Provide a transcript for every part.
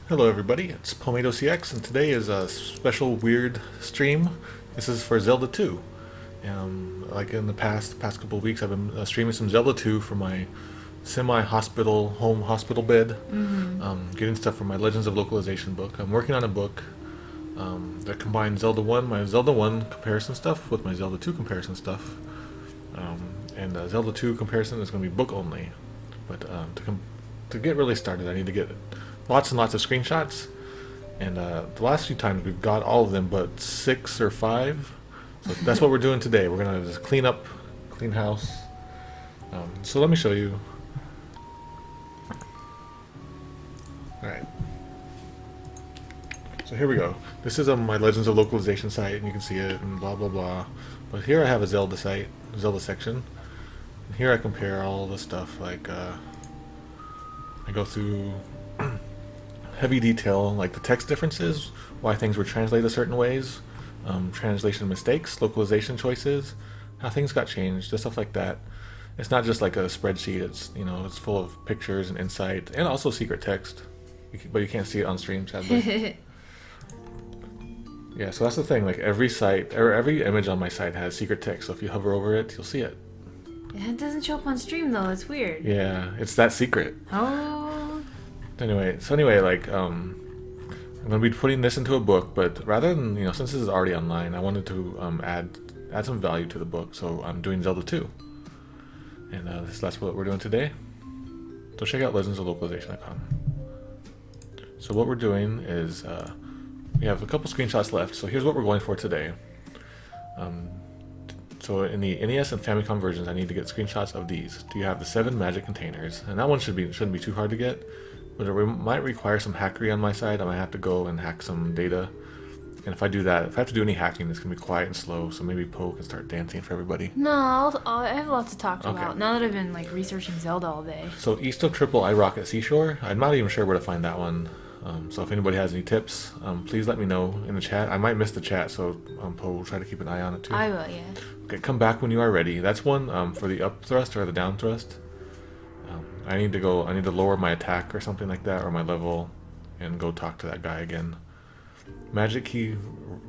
Hello everybody, it's Pomato CX and today is a special weird stream. This is for Zelda 2. Like in the past couple of weeks I've been streaming some Zelda 2 from my semi-hospital, home hospital bed. Getting stuff from my Legends of Localization book. I'm working on a book that combines my Zelda 1 comparison stuff with my Zelda 2 comparison stuff. And Zelda 2 comparison is going to be book only. But to get really started, I need to get lots and lots of screenshots. And the last few times we've got all of them but 6 or 5. So that's what we're doing today. We're going to just clean house. So let me show you. Alright. So here we go. This is on my Legends of Localization site, and you can see it, and blah blah blah. But here I have a Zelda section. And here I compare all the stuff, like, I go through heavy detail, like the text differences, why things were translated certain ways, translation mistakes, localization choices, how things got changed, just stuff like that. It's not just like a spreadsheet. It's full of pictures and insight, and also secret text. But you can't see it on stream, sadly. Yeah, so that's the thing. Like every site or every image on my site has secret text. So if you hover over it, you'll see it. It doesn't show up on stream though. It's weird. Yeah, it's that secret. Oh. Anyway, like I'm gonna be putting this into a book, but rather than since this is already online, I wanted to add some value to the book. So I'm doing Zelda 2, and that's what we're doing today. So check out legendsoflocalization.com. So what we're doing is we have a couple screenshots left. So here's what we're going for today. So in the NES and Famicom versions, I need to get screenshots of these. Do you have the 7 magic containers? And that one shouldn't be too hard to get, but it might require some hackery on my side. I might have to go and hack some data. And if I do that, if I have to do any hacking, it's gonna be quiet and slow. So maybe Poe can start dancing for everybody. No, I have lots to talk about now that I've been like researching Zelda all day. So east of Triple iRocket Seashore, I'm not even sure where to find that one. So if anybody has any tips, please let me know in the chat. I might miss the chat, so Poe will try to keep an eye on it too. I will, yeah. Okay, come back when you are ready. That's one for the up thrust or the down thrust. I need to lower my attack or something like that, or my level, and go talk to that guy again. Magic key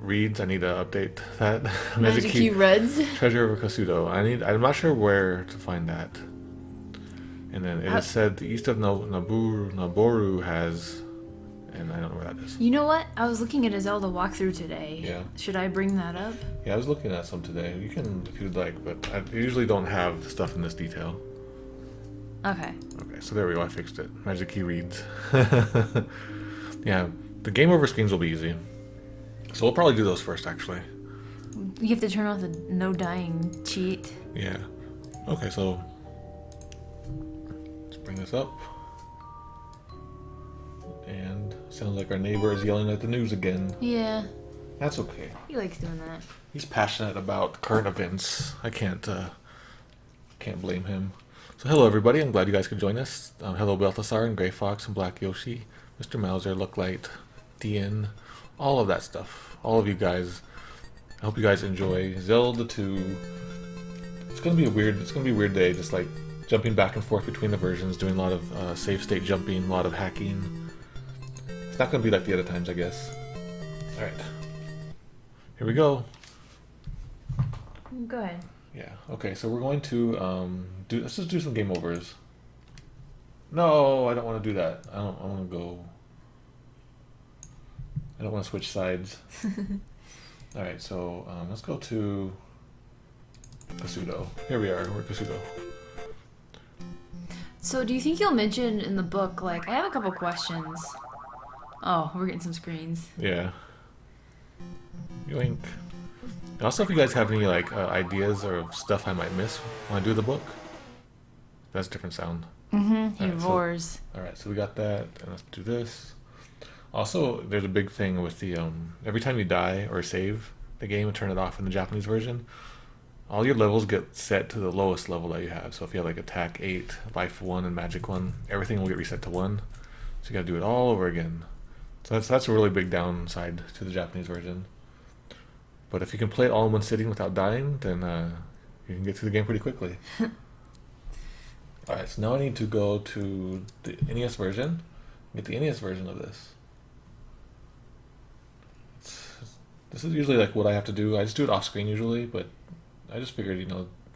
reads, I need to update that. Magic key reads. Treasure of Kasudo. I'm not sure where to find that. And then it is said the east of Naboru has, and I don't know where that is. You know what? I was looking at a Zelda walkthrough today. Yeah. Should I bring that up? Yeah, I was looking at some today. You can if you'd like, but I usually don't have stuff in this detail. Okay. Okay, so there we go. I fixed it. Magic key reads. Yeah, the game over screens will be easy. So we'll probably do those first, actually. You have to turn off the no dying cheat. Yeah. Okay, so let's bring this up. And sounds like our neighbor is yelling at the news again. Yeah. That's okay. He likes doing that. He's passionate about current events. I can't blame him. So hello everybody, I'm glad you guys could join us. Hello Balthasar and Grey Fox and Black Yoshi, Mr. Mauser, Looklight, DN, all of that stuff. All of you guys. I hope you guys enjoy Zelda 2. It's gonna be a weird day, just like jumping back and forth between the versions, doing a lot of save state jumping, a lot of hacking. It's not gonna be like the other times, I guess. Alright. Here we go. Go ahead. Yeah, okay, so we're going to let's just do some game overs. No, I don't want to do that. I want to go. I don't want to switch sides. Alright, so let's go to Kasudo. Here we are, we're Kasudo. So do you think you'll mention in the book, like, I have a couple questions. Oh, we're getting some screens. Yeah. Yoink. Also, if you guys have any like ideas or stuff I might miss when I do the book, that's a different sound. He roars. Alright, so we got that, and let's do this. Also, there's a big thing with the every time you die or save the game and turn it off in the Japanese version, all your levels get set to the lowest level that you have. So if you have like attack 8, life 1, and magic 1, everything will get reset to 1. So you gotta do it all over again. So that's a really big downside to the Japanese version. But if you can play it all in one sitting without dying, then you can get through the game pretty quickly. Alright, so now I need to go to the NES version, get the NES version of this. This is usually like what I have to do. I just do it off screen usually, but I just figured,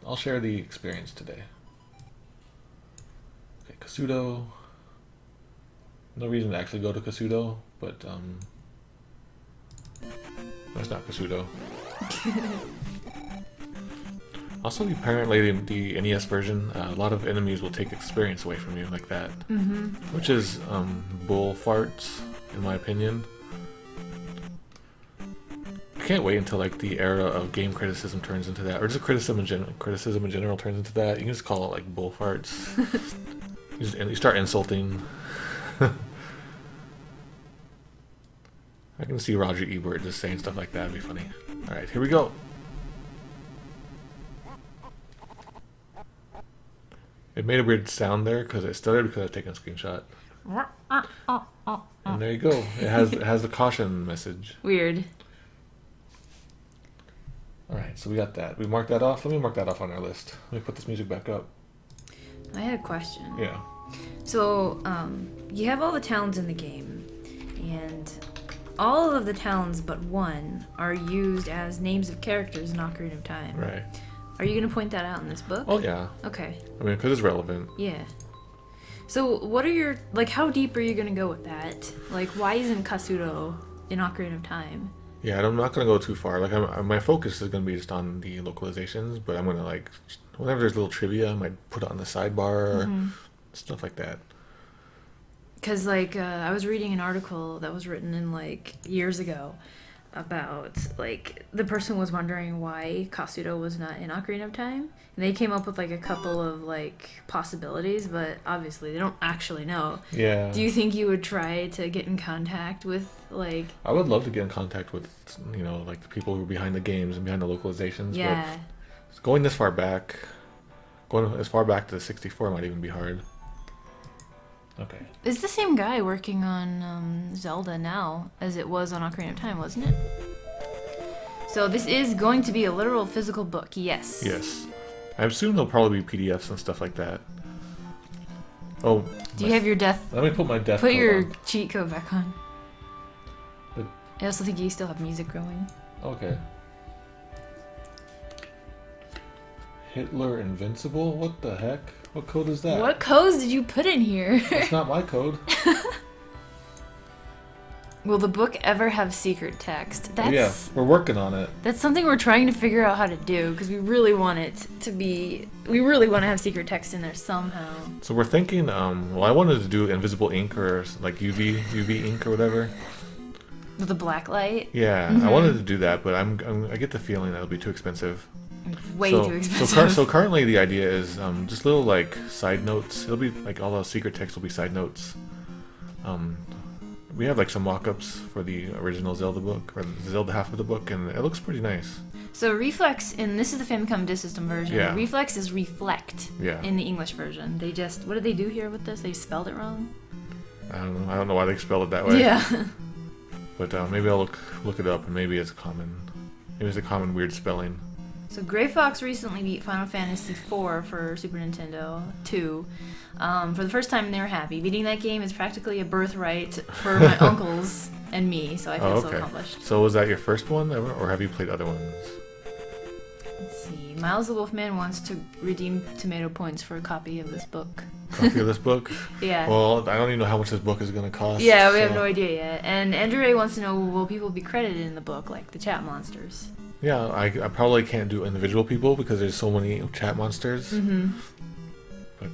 I'll share the experience today. Okay, Kasudo. No reason to actually go to Kasudo, but that's not Kasudo. Also, apparently the NES version, a lot of enemies will take experience away from you like that, which is bull farts, in my opinion. I can't wait until like the era of game criticism turns into that, or just criticism in general turns into that. You can just call it like bull farts. You start insulting. I can see Roger Ebert just saying stuff like that. It'd be funny. All right, here we go. It made a weird sound there because it stuttered because I was taking a screenshot. And there you go. It has the caution message. Weird. All right, so we got that. We marked that off. Let me mark that off on our list. Let me put this music back up. I had a question. Yeah. So, you have all the towns in the game, and all of the towns but one are used as names of characters in Ocarina of Time. Right. Are you going to point that out in this book? Oh, yeah. Okay. I mean, because it's relevant. Yeah. So, what are your, like, how deep are you going to go with that? Like, why isn't Kasudo in Ocarina of Time? Yeah, I'm not going to go too far. Like, my focus is going to be just on the localizations, but I'm going to, like, whenever there's a little trivia, I might put it on the sidebar, or stuff like that. Because, like, I was reading an article that was written in, like, years ago about, like, the person was wondering why Kasudo was not in Ocarina of Time. And they came up with, like, a couple of, like, possibilities, but obviously they don't actually know. Yeah. Do you think you would try to get in contact with, like... I would love to get in contact with, like, the people who are behind the games and behind the localizations. Yeah. But going this far back, going as far back to the 64 might even be hard. Okay. It's the same guy working on Zelda now as it was on Ocarina of Time, wasn't it? So this is going to be a literal physical book, yes. Yes. I assume there'll probably be PDFs and stuff like that. Oh. Do you have your death... Let me put my death Put code your on. cheat code back on. But... I also think you still have music going. Okay. Hitler Invincible? What the heck? What code is that? What codes did you put in here? It's not my code. Will the book ever have secret text? That's, yeah, we're working on it. That's something we're trying to figure out how to do, because we really want it to be... We really want to have secret text in there somehow. So we're thinking, well, I wanted to do invisible ink or like UV ink or whatever. With a black light? Yeah, I wanted to do that, but I get the feeling that'll be too expensive. Way too expensive. So currently the idea is just little like side notes. It'll be like all the secret text will be side notes. We have like some mock-ups for the original Zelda book, or the Zelda half of the book, and it looks pretty nice. So Reflex, and this is the Famicom Disk System version. Yeah. Reflex is reflect Yeah. in the English version. They just, what did they do here with this? They spelled it wrong? I don't know why they spelled it that way. Yeah. But maybe I'll look it up, and maybe it's a common weird spelling. So Gray Fox recently beat Final Fantasy IV for Super Nintendo 2. For the first time, they were happy. Beating that game is practically a birthright for my uncles and me, so I feel so accomplished. So was that your first one ever, or have you played other ones? Let's see. Miles the Wolfman wants to redeem tomato points for a copy of this book. Copy of this book? Yeah. Well, I don't even know how much this book is going to cost. Yeah, we have no idea yet. And Andrew Ray wants to know, will people be credited in the book, like the chat monsters? Yeah, I probably can't do individual people because there's so many chat monsters. Mm-hmm. But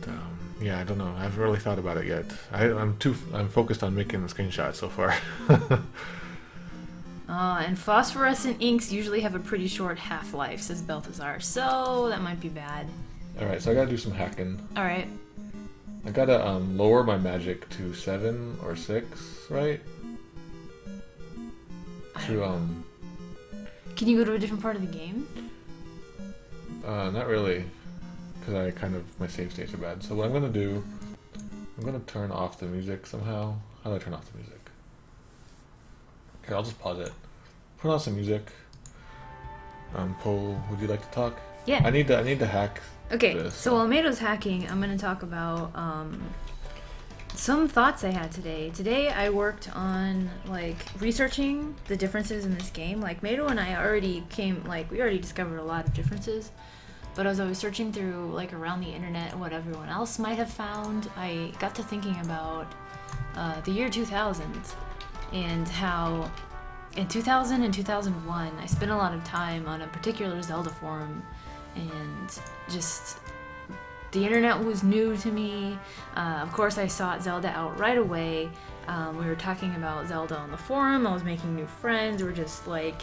yeah, I don't know. I haven't really thought about it yet. I'm focused on making the screenshot so far. And phosphorescent inks usually have a pretty short half-life, says Balthazar. So that might be bad. All right, so I gotta do some hacking. All right. I gotta lower my magic to 7 or 6, right? Can you go to a different part of the game? Not really, because my save states are bad. So what I'm gonna do, I'm gonna turn off the music somehow. How do I turn off the music? Okay, I'll just pause it. Put on some music. Poe, would you like to talk? Yeah. I need to hack. Okay, this. so while Mato's hacking, I'm gonna talk about Some thoughts I had today. Today I worked on like researching the differences in this game. Like Mato and I we already discovered a lot of differences. But as I was searching through like around the internet and what everyone else might have found, I got to thinking about the year 2000 and how in 2000 and 2001 I spent a lot of time on a particular Zelda forum, and just the internet was new to me. Of course, I sought Zelda out right away. We were talking about Zelda on the forum. I was making new friends. We're just like,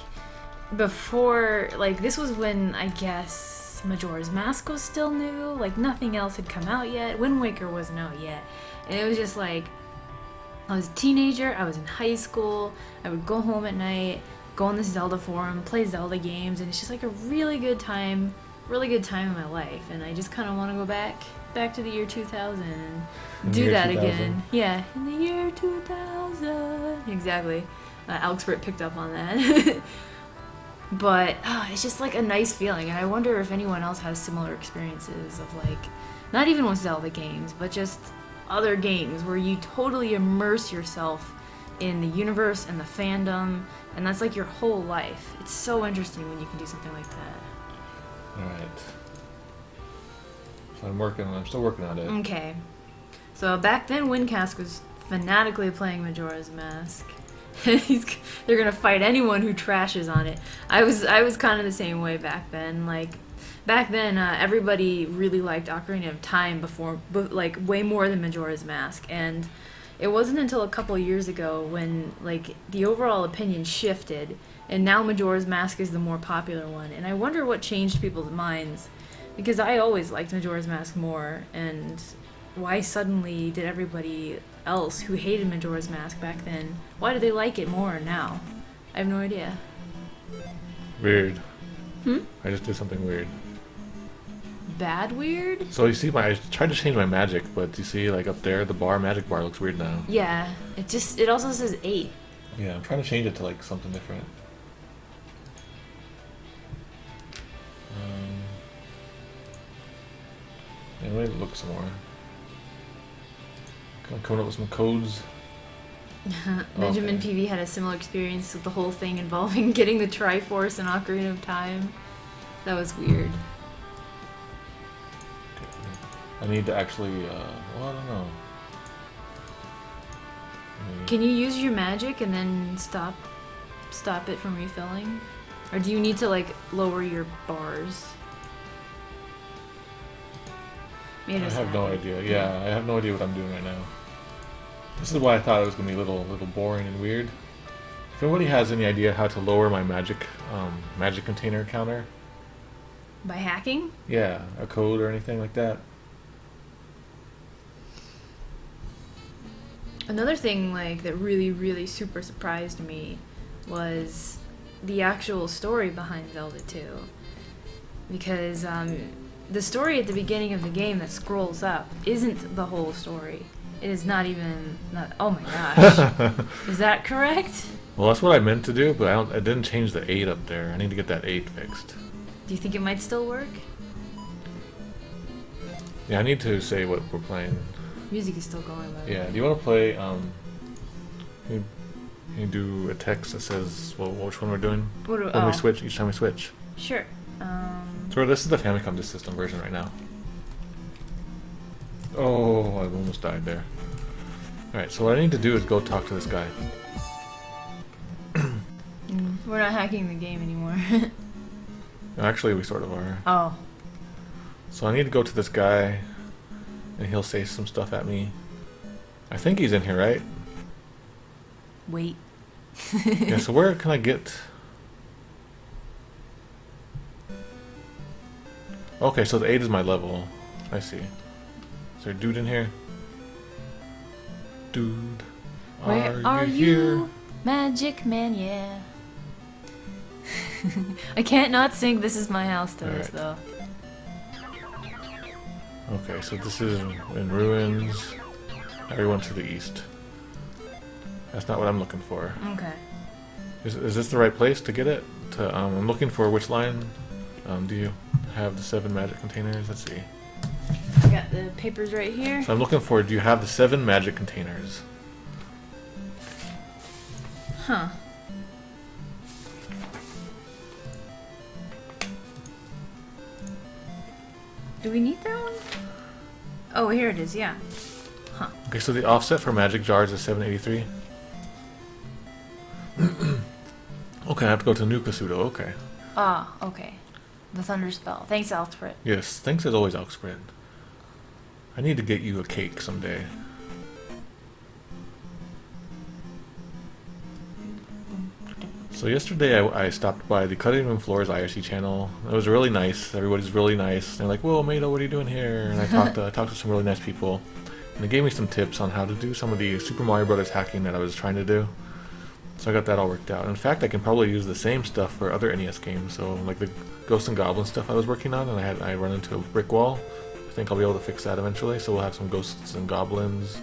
before, like, this was when I guess Majora's Mask was still new. Like, nothing else had come out yet. Wind Waker wasn't out yet. And it was just like, I was a teenager. I was in high school. I would go home at night, go on this Zelda forum, play Zelda games, and it's just like a really good time in my life. And I just kind of want to go back to the year 2000 and do that 2000. Again. Yeah, in the year 2000. Exactly. Alexpert picked up on that. But it's just like a nice feeling, and I wonder if anyone else has similar experiences of like, not even with Zelda games, but just other games where you totally immerse yourself in the universe and the fandom, and that's like your whole life. It's so interesting when you can do something like that. Alright. So I'm still working on it. Okay. So back then, Windcast was fanatically playing Majora's Mask. They're gonna fight anyone who trashes on it. I was kind of the same way back then. Like, back then, everybody really liked Ocarina of Time like way more than Majora's Mask, and it wasn't until a couple years ago when like the overall opinion shifted, and now Majora's Mask is the more popular one. And I wonder what changed people's minds, because I always liked Majora's Mask more, and why suddenly did everybody else who hated Majora's Mask back then, why do they like it more now? I have no idea. Weird. I just did something weird. Bad weird? So you see, I tried to change my magic, but you see, like up there, the magic bar looks weird now. Yeah, it also says 8. Yeah, I'm trying to change it to like something different. Yeah, let me look some more. Coming up with some codes. Benjamin PV had a similar experience with the whole thing involving getting the Triforce in Ocarina of Time. That was weird. I need to actually, well, I don't know. Can you use your magic and then stop it from refilling? Or do you need to, like, lower your bars? I have no idea. Yeah, I have no idea what I'm doing right now. This is why I thought it was going to be a little boring and weird. If anybody has any idea how to lower my magic container counter? By hacking? Yeah, a code or anything like that. Another thing like that really, really super surprised me was the actual story behind Zelda 2. Because the story at the beginning of the game that scrolls up isn't the whole story. It is not even... oh my gosh. Is that correct? Well, that's what I meant to do, but I didn't change the 8 up there. I need to get that 8 fixed. Do you think it might still work? Yeah, I need to say what we're playing. Music is still going, though. Yeah, do you want to play, can you do a text that says which one we're doing? When we switch, each time we switch. Sure. So this is the Famicom System version right now. Oh, I almost died there. Alright, so what I need to do is go talk to this guy. We're not hacking the game anymore. Actually, we sort of are. Oh. So I need to go to this guy, and he'll say some stuff at me. I think he's in here, right? Wait. Yeah, so where can I get... Okay, so the 8 is my level. I see. Is there a dude in here? Dude. Where are you? Magic Man, yeah. I can't not sing This Is My House to this, though. Okay, so this is in ruins. Everyone to the east. That's not what I'm looking for. Okay. Is this the right place to get it? I'm looking for which line? Do you have the 7 magic containers? Let's see. got the papers right here. So I'm looking for, do you have the 7 magic containers? Huh. Do we need that one? Oh, here it is, yeah. Huh. Okay, so the offset for magic jars is 783. Okay, I have to go to New Kasuto, okay. Ah, okay. The thunder spell. Thanks, Alfred. Yes, thanks as always, Alxfred. I need to get you a cake someday. So yesterday I stopped by the Cutting Room Floors IRC channel. It was really nice. Everybody's really nice. They're like, "Whoa, Mato, what are you doing here?" And I talked to some really nice people, and they gave me some tips on how to do some of the Super Mario Brothers hacking that I was trying to do. So I got that all worked out. In fact, I can probably use the same stuff for other NES games. So like the Ghosts and Goblins stuff I was working on, and I run into a brick wall. I think I'll be able to fix that eventually. So we'll have some Ghosts and Goblins,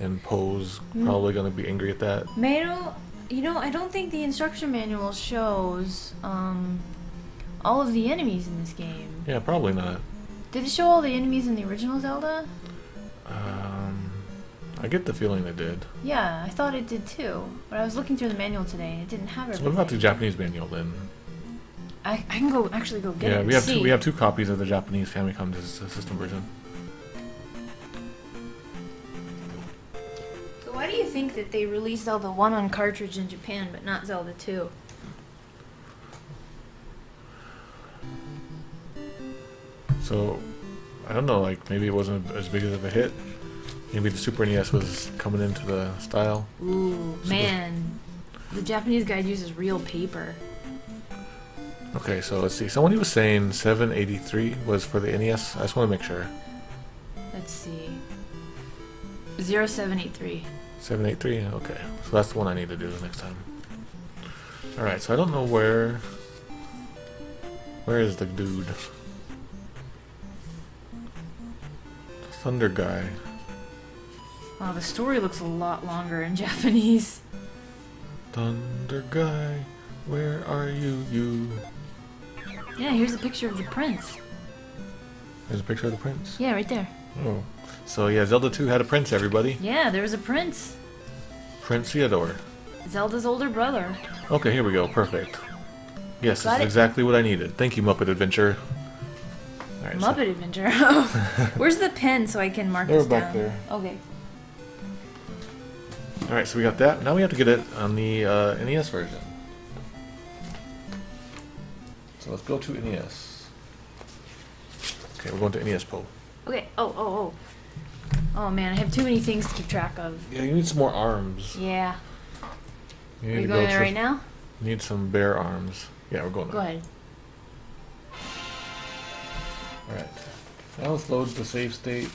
and Poe's probably going to be angry at that. Mato, you know, I don't think the instruction manual shows all of the enemies in this game. Yeah, probably not. Did it show all the enemies in the original Zelda? I get the feeling they did. Yeah, I thought it did too. But I was looking through the manual today and it didn't have So everything. what about the Japanese manual then? I can go actually go get it. Yeah, and we have see. we have 2 copies of the Japanese Famicom system version. So why do you think that they released Zelda 1 on cartridge in Japan but not Zelda 2? So I don't know, like maybe it wasn't as big of a hit. Maybe the Super NES was coming into the style. Ooh, man. The Japanese guide uses real paper. Okay, so let's see. Someone was saying 783 was for the NES. I just want to make sure. Let's see. 0783. 783? Okay. So that's the one I need to do the next time. Alright, so I don't know where... Where is the dude? Thunder guy. Wow, the story looks a lot longer in Japanese. Thunder guy, where are you? Yeah, here's a picture of the prince. There's a picture of the prince? Yeah, right there. Oh. So yeah, Zelda 2 had a prince, everybody. Yeah, there was a prince. Prince Theodore. Zelda's older brother. Okay, here we go. Perfect. Yes, this Got is it. exactly what I needed. Thank you, Muppet Adventure. All right, Muppet Adventure. Where's the pen so I can mark They're this down? back there. Okay. Alright, so we got that. Now we have to get it on the NES version. So let's go to NES. Okay, we're going to NES Poe. Okay. Oh. Oh man, I have too many things to keep track of. Yeah, you need some more arms. Yeah. You Are need you to going go there to- right now? Need some bear arms. Yeah, we're going Go there. ahead. Alright. Now let's load the save state.